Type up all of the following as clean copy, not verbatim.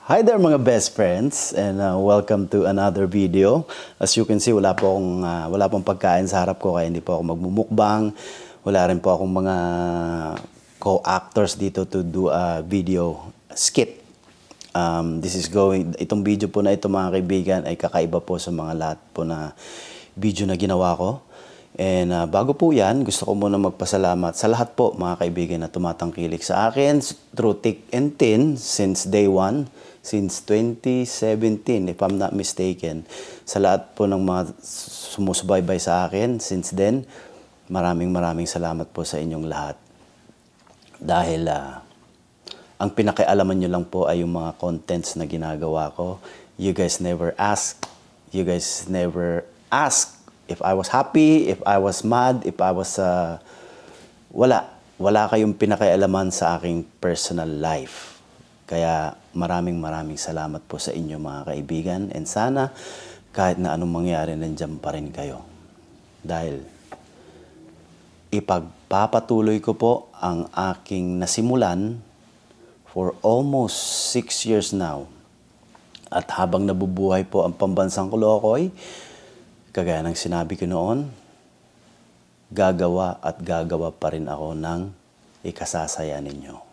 Hi there mga best friends and welcome to another video. As you can see, wala pong pagkain sa harap ko kaya hindi po ako magmumukbang. Wala rin po akong mga co-actors dito to do a video skit. Itong video po na ito mga kaibigan ay kakaiba po sa mga lahat po na video na ginawa ko. And bago po yan, gusto ko muna magpasalamat sa lahat po mga kaibigan na tumatangkilik sa akin through thick and thin since day one. Since 2017, if I'm not mistaken, sa lahat po ng mga sumusubaybay sa akin, since then, maraming salamat po sa inyong lahat. Dahil ang pinakialaman nyo lang po ay yung mga contents na ginagawa ko. You guys never ask if I was happy, if I was mad, if I was... Wala kayong pinakialaman sa aking personal life. Kaya maraming salamat po sa inyo mga kaibigan. And sana kahit na anong mangyari, nandiyan pa rin kayo. Dahil ipagpapatuloy ko po ang aking nasimulan for almost 6 years now. At habang nabubuhay po ang Pambansang Kolokoy, kagaya ng sinabi ko noon, gagawa pa rin ako ng ikasasaya ninyo.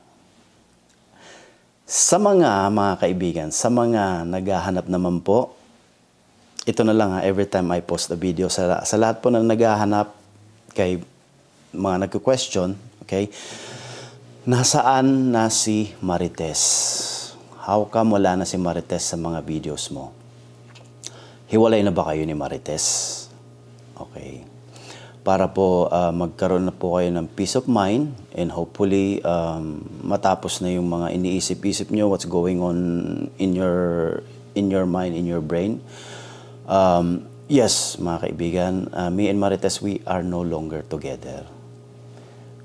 Sa mga kaibigan, sa mga naghahanap naman po, ito na lang every time I post a video, sa lahat po na naghahanap, kay mga nagko-question, okay, nasaan na si Marites? How come wala na si Marites sa mga videos mo? Hiwalay na ba kayo ni Marites? Okay. Para po magkaroon na po kayo ng peace of mind and hopefully matapos na yung mga iniisip-isip nyo, what's going on in your mind, in your brain. Yes, mga kaibigan, me and Marites, we are no longer together.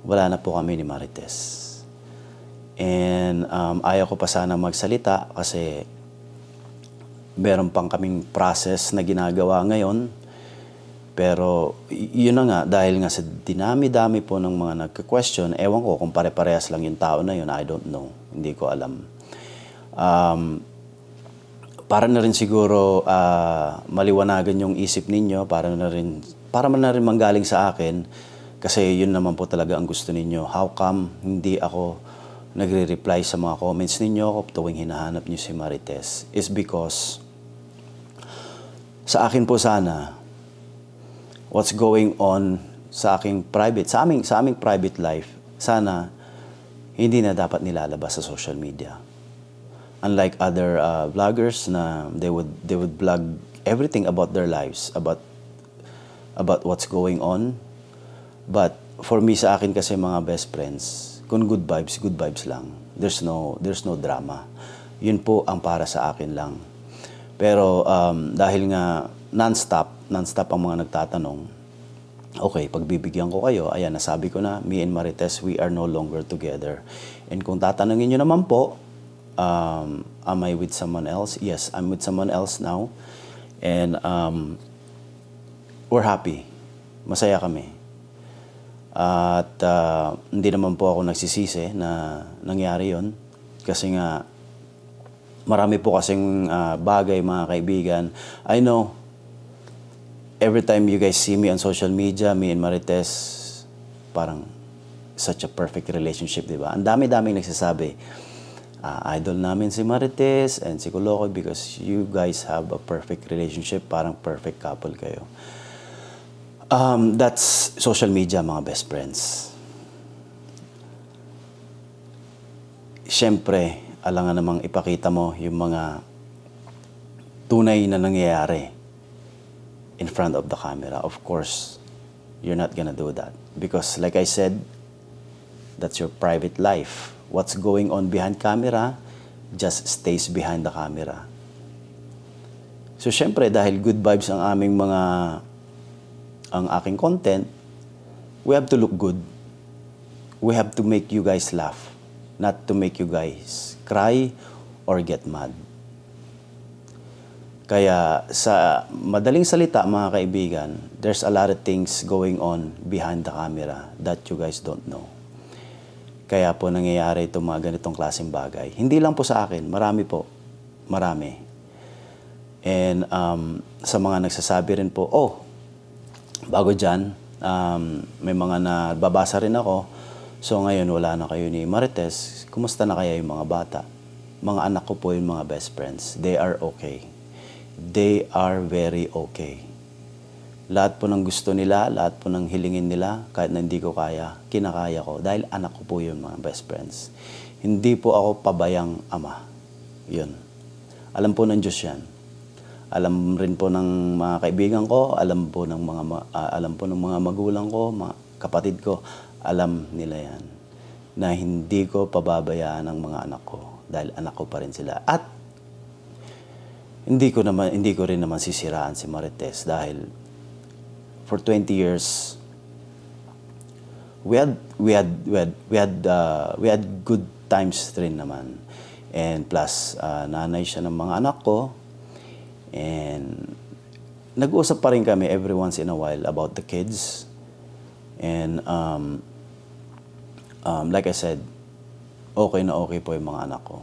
Wala na po kami ni Marites. And ayaw ko pa sana magsalita kasi meron pang kaming process na ginagawa ngayon. Pero yun na nga, dahil nga sa dinami-dami po ng mga nagka-question, ewan ko kung pare-parehas lang yung tao na yun, I don't know. Hindi ko alam. Para na rin siguro maliwanagan yung isip ninyo, para na rin manggaling sa akin, kasi yun naman po talaga ang gusto ninyo. How come hindi ako nagre-reply sa mga comments ninyo tuwing hinahanap nyo si Marites? Is because sa akin po sana, what's going on sa aming private life, sana hindi na dapat nilalabas sa social media. Unlike other vloggers na they would vlog everything about their lives, about what's going on. But for me, sa akin kasi mga best friends, kung good vibes lang. There's no drama. Yun po ang para sa akin lang. Pero dahil nga non-stop ang mga nagtatanong, okay, pagbibigyan ko kayo, ayan, nasabi ko na, me and Marites, we are no longer together. And kung tatanungin nyo naman po, am I with someone else? Yes, I'm with someone else now. And we're happy. Masaya kami. At hindi naman po ako nagsisisi na nangyari yon. Kasi nga, marami po kasing bagay, mga kaibigan. I know, every time you guys see me on social media, me and Marites, parang such a perfect relationship, di ba? Ang dami-daming nagsasabi, idol namin si Marites and si Kolokoy because you guys have a perfect relationship, parang perfect couple kayo. That's social media, mga best friends. Siyempre, alangan namang ipakita mo yung mga tunay na nangyayari in front of the camera. Of course, you're not gonna do that. Because like I said, that's your private life. What's going on behind camera just stays behind the camera. So syempre, dahil good vibes ang aking content, we have to look good. We have to make you guys laugh, not to make you guys cry or get mad. Kaya sa madaling salita, mga kaibigan, there's a lot of things going on behind the camera that you guys don't know. Kaya po nangyayari itong mga ganitong klaseng bagay. Hindi lang po sa akin, marami po. marami. And sa mga nagsasabi rin po, bago dyan, may mga nababasa rin ako. So ngayon wala na kayo ni Marites. Kumusta na kaya yung mga bata? Mga anak ko po yung mga best friends. They are okay. They are very okay. Lahat po ng gusto nila, lahat po ng hilingin nila, kahit na hindi ko kaya, kinakaya ko. Dahil anak ko po yung mga best friends. Hindi po ako pabayang ama. Yun. Alam po ng Diyos yan. Alam rin po ng mga kaibigan ko, alam po ng mga magulang ko, mga kapatid ko, alam nila yan. Na hindi ko pababayaan ang mga anak ko dahil anak ko pa rin sila. At hindi ko rin naman sisiraan si Marites dahil for 20 years we had good times rin naman. And plus nanay siya ng mga anak ko. And nag-uusap pa rin kami every once in a while about the kids. And like I said, okay na okay po yung mga anak ko.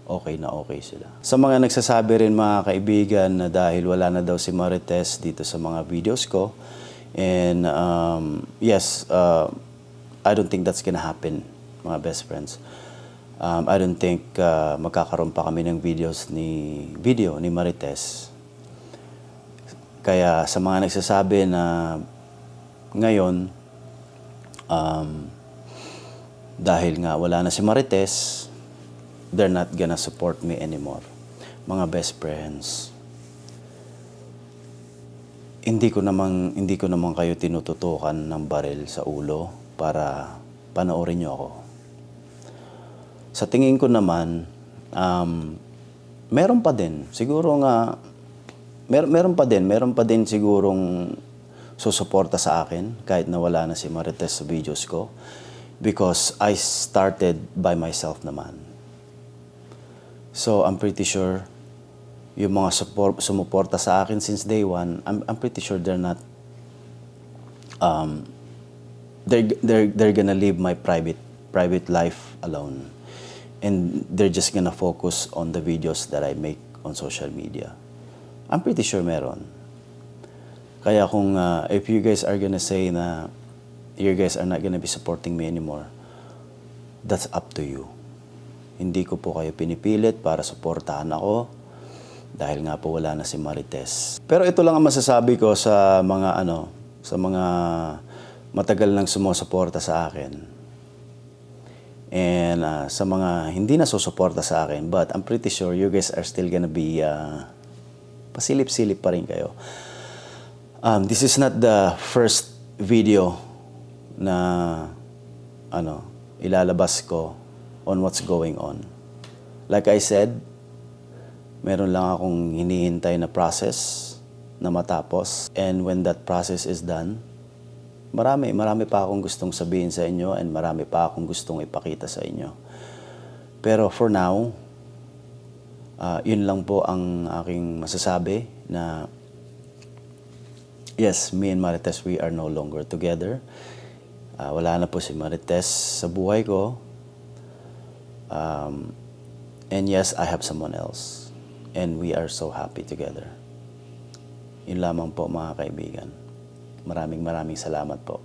Okay na okay sila. Sa mga nagsasabi rin mga kaibigan na dahil wala na daw si Marites dito sa mga videos ko. And yes, I don't think that's gonna happen, mga best friends. I don't think magkakaroon pa kami ng video ni Marites. Kaya sa mga nagsasabi na ngayon, dahil nga wala na si Marites, they're not gonna support me anymore. Mga best friends, hindi ko naman kayo tinututukan ng baril sa ulo para panoorin niyo ako. Sa tingin ko naman, meron pa din. Siguro nga, meron pa din sigurong susuporta sa akin kahit na wala na si Marites sa videos ko. Because I started by myself naman. So, I'm pretty sure yung mga sumuporta sa akin since day one, I'm pretty sure they're not, they're gonna live my private life alone. And they're just gonna focus on the videos that I make on social media. I'm pretty sure meron. Kaya kung if you guys are gonna say na you guys are not gonna be supporting me anymore, that's up to you. Hindi ko po kayo pinipilit para suportahan ako dahil nga po wala na si Marites. Pero ito lang ang masasabi ko sa mga matagal nang sumusuporta sa akin. And sa mga hindi na susuporta sa akin, but I'm pretty sure you guys are still gonna be pasilip-silip pa rin kayo. This is not the first video na ilalabas ko on what's going on. Like I said, meron lang akong hinihintay na process na matapos. And when that process is done, marami pa akong gustong sabihin sa inyo and marami pa akong gustong ipakita sa inyo. Pero for now, yun lang po ang aking masasabi na yes, me and Marites, we are no longer together. Wala na po si Marites sa buhay ko. And yes, I have someone else. And we are so happy together. Yun lamang po mga kaibigan. Maraming salamat po.